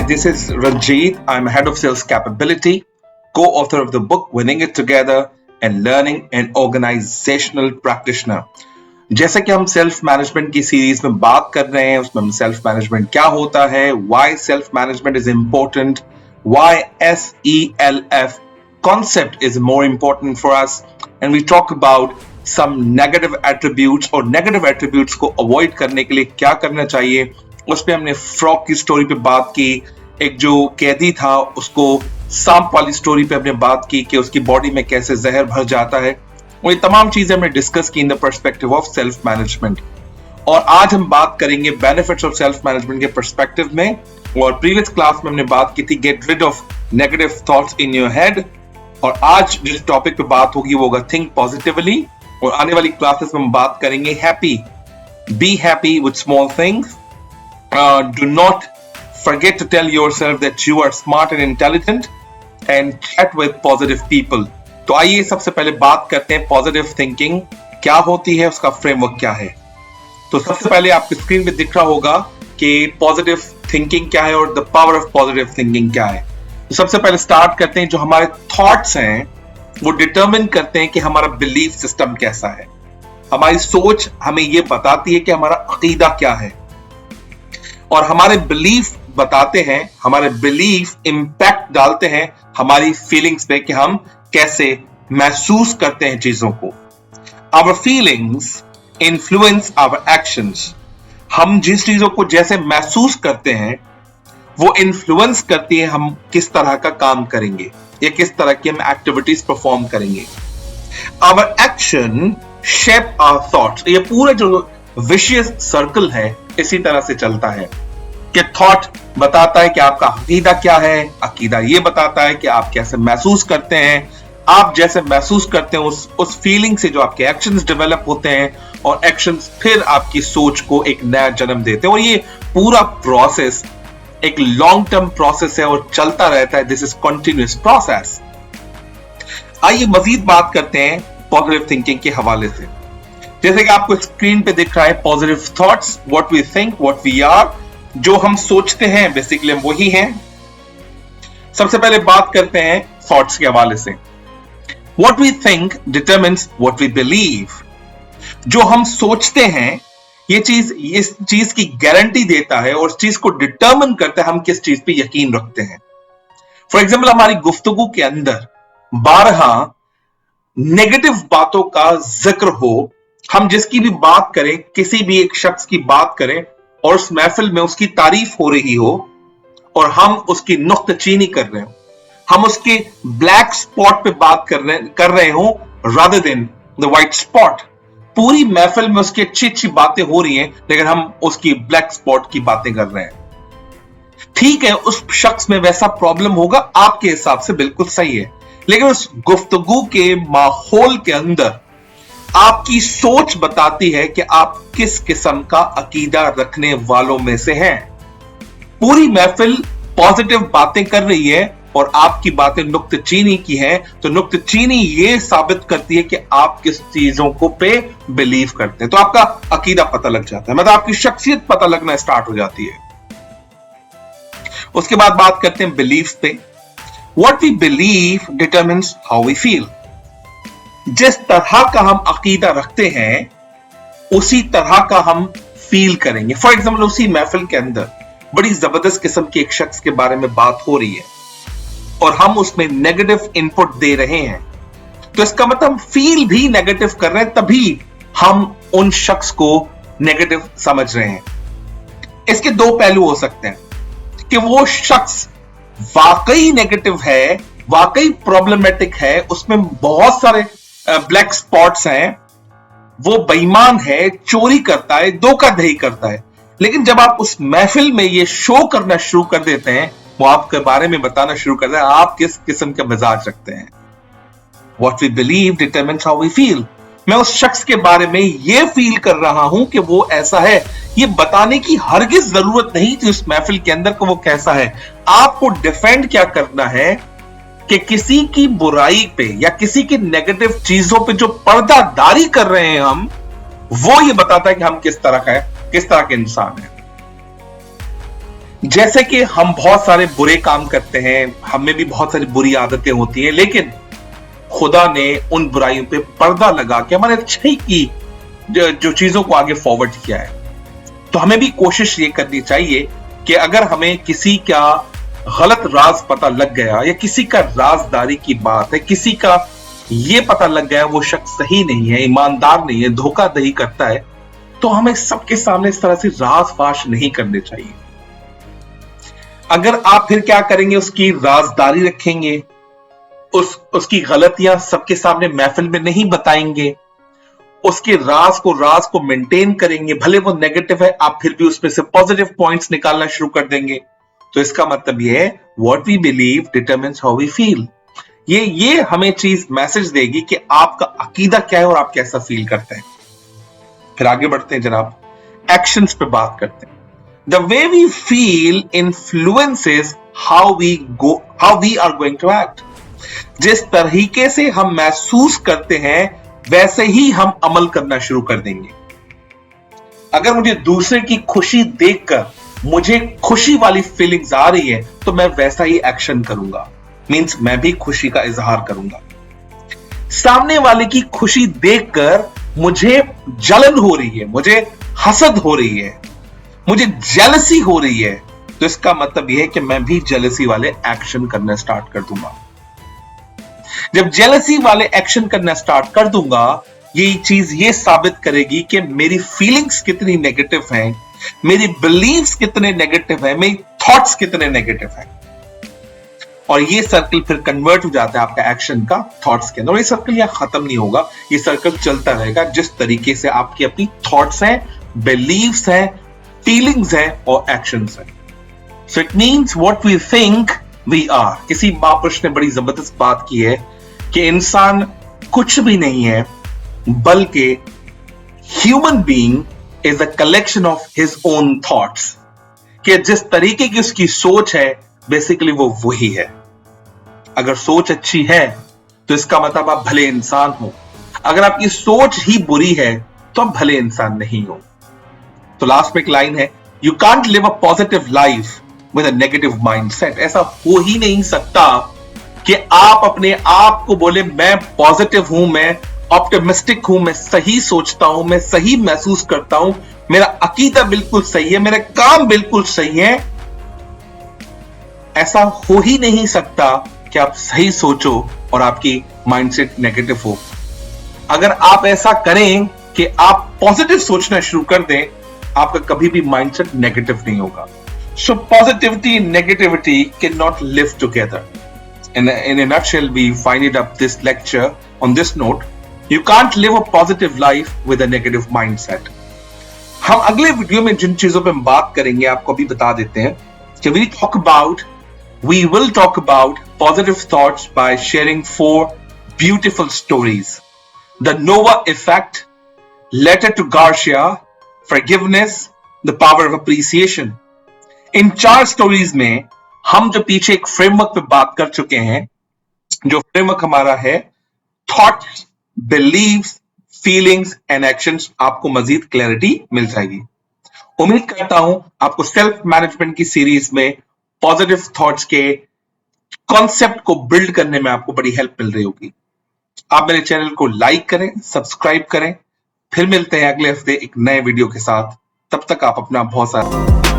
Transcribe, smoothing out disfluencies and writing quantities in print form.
this is Ranjit. I'm head of sales capability, co-author of the book Winning It Together and Learning an Organizational Practitioner. जैसे कि हम self management की series में बात कर रहे हैं, उसमें हम सेल्फ मैनेजमेंट क्या होता है, why self management is important, why SELF concept is more important for us, and we talk about some negative attributes और negative attributes को avoid करने के लिए क्या करना चाहिए. उसमें हमने फ्रॉग की स्टोरी पे बात की, एक जो कैदी था उसको सांप वाली स्टोरी पे हमने बात की कि उसकी बॉडी में कैसे जहर भर जाता है, और ये तमाम चीजें हमने डिस्कस की in the perspective of self management. और आज हम बात करेंगे बेनिफिट्स ऑफ सेल्फ मैनेजमेंट के पर्सपेक्टिव में. और प्रीवियस क्लास में हमने बात की थी get rid of negative thoughts in your head, और आज जिस टॉपिक पे बात होगी वो होगा थिंक पॉजिटिवली. और आने वाली क्लासेस में हम बात करेंगे happy, be happy with small things, do not forget to tell yourself that you are smart and intelligent, and chat with positive people. तो आइए सबसे पहले बात करते हैं पॉजिटिव थिंकिंग क्या होती है, उसका फ्रेमवर्क क्या है. तो सबसे पहले आपकी स्क्रीन पे दिख रहा होगा कि पॉजिटिव थिंकिंग क्या है और the power of positive thinking क्या है. तो सबसे पहले स्टार्ट करते हैं. जो हमारे थॉट्स हैं वो डिटरमिन करते हैं कि हमारा बिलीफ सिस्टम कैसा है. हमारी सोच हमें ये बताती है कि हमारा अकीदा क्या है, और हमारे बिलीफ बताते हैं, हमारे बिलीफ इंपैक्ट डालते हैं हमारी फीलिंग्स पे कि हम कैसे महसूस करते हैं चीजों को. Our feelings influence our actions. हम जिस चीजों को जैसे महसूस करते हैं वो इन्फ्लुएंस करती है हम किस तरह का काम करेंगे या किस तरह की हम एक्टिविटीज परफॉर्म करेंगे. Our action shape our thoughts. ये पूरा जो विशियस सर्कल है इसी तरह से चलता है कि थॉट बताता है कि आपका अकीदा क्या है, अकीदा ये बताता है कि आप कैसे महसूस करते हैं, आप जैसे महसूस करते हैं उस फीलिंग से जो आपके एक्शंस डेवलप होते हैं, और एक्शंस फिर आपकी सोच को एक नया जन्म देते हैं. और ये पूरा प्रोसेस एक लॉन्ग टर्म प्रोसेस है और चलता रहता है. This is continuous process. आइए मजीद बात करते हैं पॉजिटिव थिंकिंग के हवाले से. जैसे कि आपको स्क्रीन पे दिख रहा है positive thoughts, what we think, what we are. जो हम सोचते हैं बेसिकली हम वही हैं. सबसे पहले बात करते हैं थॉट्स के हवाले से. What we think determines what we believe. जो हम सोचते हैं ये चीज इस चीज की गारंटी देता है और इस चीज को डिटरमिन करता है हम किस चीज पे यकीन रखते हैं. फॉर एग्जाम्पल हमारी गुफ्तगू के अंदर बारहा नेगेटिव बातों का जिक्र हो, हम जिसकी भी बात करें, किसी भी एक शख्स की बात करें और उस महफिल में उसकी तारीफ हो रही हो और हम उसकी नुक्ताचीनी कर रहे हो, हम उसके ब्लैक स्पॉट पे बात कर रहे हो rather than the white spot. पूरी महफिल में उसकी अच्छी अच्छी बातें हो रही हैं लेकिन हम उसकी ब्लैक स्पॉट की बातें कर रहे हैं. ठीक है, उस शख्स में वैसा प्रॉब्लम होगा, आपके हिसाब से बिल्कुल सही है, लेकिन उस गुफ्तगू के माहौल के अंदर आपकी सोच बताती है कि आप किस किस्म का अकीदा रखने वालों में से हैं. पूरी महफिल पॉजिटिव बातें कर रही है और आपकी बातें नुक्ताचीनी की हैं, तो नुक्ताचीनी ये साबित करती है कि आप किस चीजों को पे बिलीव करते हैं. तो आपका अकीदा पता लग जाता है, मतलब आपकी शख्सियत पता लगना स्टार्ट हो जाती है. उसके बाद बात करते हैं बिलीफ पे. What we believe determines how we feel. जिस तरह का हम अकीदा रखते हैं उसी तरह का हम फील करेंगे. फॉर एग्जाम्पल उसी महफिल के अंदर बड़ी जबरदस्त किस्म के एक शख्स के बारे में बात हो रही है और हम उसमें नेगेटिव इनपुट दे रहे हैं, तो इसका मतलब हम फील भी नेगेटिव कर रहे हैं, तभी हम उन शख्स को नेगेटिव समझ रहे हैं. इसके दो पहलू हो सकते हैं कि वो शख्स वाकई नेगेटिव है, वाकई प्रॉब्लमेटिक है, उसमें बहुत सारे ब्लैक स्पॉट्स हैं, वो बेईमान है, चोरी करता है, धोखाधड़ी करता है, लेकिन जब आप उस महफिल में ये शो करना शुरू कर देते हैं, वो आपके बारे में बताना शुरू करते हैं आप किस किस्म का मिजाज रखते हैं. What we believe determines how we feel. मैं उस शख्स के बारे में ये फील कर रहा हूं कि वो ऐसा है, ये बताने की हरगिज जरूरत नहीं थी उस महफिल के अंदर कि वो कैसा है. आपको डिफेंड क्या करना है कि किसी की बुराई पे या किसी की नेगेटिव चीजों पे जो पर्दादारी कर रहे हैं हम, वो ये बताता है कि हम किस तरह का है, किस तरह के इंसान है. जैसे कि हम बहुत सारे बुरे काम करते हैं, हमें भी बहुत सारी बुरी आदतें होती हैं, लेकिन खुदा ने उन बुराइयों पे पर्दा लगा के हमारे अच्छाई की जो चीजों को आगे फॉरवर्ड किया है। तो हमें भी कोशिश ये करनी चाहिए कि अगर हमें किसी का गलत राज पता लग गया या किसी का राजदारी की बात है, किसी का ये पता लग गया वो शख्स सही नहीं है, ईमानदार नहीं है, धोखाधड़ी करता है, तो हमें सबके सामने इस तरह से राज फाश नहीं करने चाहिए। अगर आप फिर क्या करेंगे, उसकी राजदारी रखेंगे, उसकी गलतियां सबके सामने महफिल में नहीं बताएंगे, उसके राज को मेंटेन करेंगे, भले वो नेगेटिव है, आप फिर भी उसमें से पॉजिटिव पॉइंट्स निकालना शुरू कर देंगे, तो इसका मतलब ये है what we believe determines how we feel. ये हमें चीज मैसेज देगी कि आपका अकीदा क्या है और आप कैसा फील करते हैं। फिर आगे बढ़ते हैं जनाब, एक्शंस पे बात करते हैं। The way we feel influences how we are going to act. जिस तरीके से हम महसूस करते हैं वैसे ही हम अमल करना शुरू कर देंगे। अगर मुझे दूसरे की खुशी देखकर मुझे खुशी वाली फीलिंग्स आ रही है तो मैं वैसा ही एक्शन करूंगा, मींस मैं भी खुशी का इजहार करूंगा। सामने वाले की खुशी देखकर मुझे जलन हो रही है, मुझे हसद हो रही है, मुझे जेलसी हो रही है, तो इसका मतलब यह है कि मैं भी जेलसी वाले एक्शन करना स्टार्ट कर दूंगा। जब जेलसी वाले एक्शन करना स्टार्ट कर दूंगा, ये चीज ये साबित करेगी कि मेरी फीलिंग्स कितनी नेगेटिव हैं, मेरी बिलीव्स कितने नेगेटिव हैं, मेरी थॉट्स कितने नेगेटिव हैं। और ये सर्कल फिर कन्वर्ट हो जाता है आपका एक्शन का थॉट्स के अंदर। और ये सर्कल यहां खत्म नहीं होगा, ये सर्कल चलता रहेगा जिस तरीके से आपकी अपनी थॉट्स हैं, बिलीव्स हैं, फीलिंग्स हैं और एक्शंस हैं। So it means what we think we are. किसी महापुरुष ने बड़ी जबरदस्त बात की है कि इंसान कुछ भी नहीं है बल्कि human being is a collection of his own thoughts. कि जिस तरीके की उसकी सोच है बेसिकली वो वही है। अगर सोच अच्छी है तो इसका मतलब आप भले इंसान हो, अगर आपकी सोच ही बुरी है तो आप भले इंसान नहीं हो। तो लास्ट में एक लाइन है, you can't live a positive life with a negative mindset. ऐसा हो ही नहीं सकता कि आप अपने आप को बोले मैं पॉजिटिव हूं, मैं ऑप्टिमिस्टिक हूं, मैं सही सोचता हूं, मैं सही महसूस करता हूं, मेरा अकीदा बिल्कुल सही है, मेरे काम बिल्कुल सही है। ऐसा हो ही नहीं सकता कि आप सही सोचो और आपकी माइंडसेट नेगेटिव हो। अगर आप ऐसा करें कि आप पॉजिटिव सोचना शुरू कर दें, आपका कभी भी माइंडसेट नेगेटिव नहीं होगा। So positivity and negativity can not live together. In a nutshell, we find it up this lecture on this note: you can't live a positive life with a negative mindset. हम अगले video में जिन चीजों पे हम बात करेंगे आपको अभी बता देते हैं कि we will talk about positive thoughts by sharing 4 beautiful stories: the Nova effect, letter to Garcia, forgiveness, the power of appreciation. In 4 stories में हम जो पीछे एक फ्रेमवर्क पे बात कर चुके हैं, जो फ्रेमवर्क हमारा है thoughts, believes, feelings and actions, आपको मजीद क्लैरिटी मिल जाएगी। उम्मीद करता हूं आपको सेल्फ मैनेजमेंट की सीरीज में पॉजिटिव थॉट्स के कॉन्सेप्ट को बिल्ड करने में आपको बड़ी हेल्प मिल रही होगी। आप मेरे चैनल को लाइक करें, सब्सक्राइब करें। फिर मिलते हैं अगले हफ्ते एक नए वीडियो के साथ। तब तक आप अपना बहुत सारा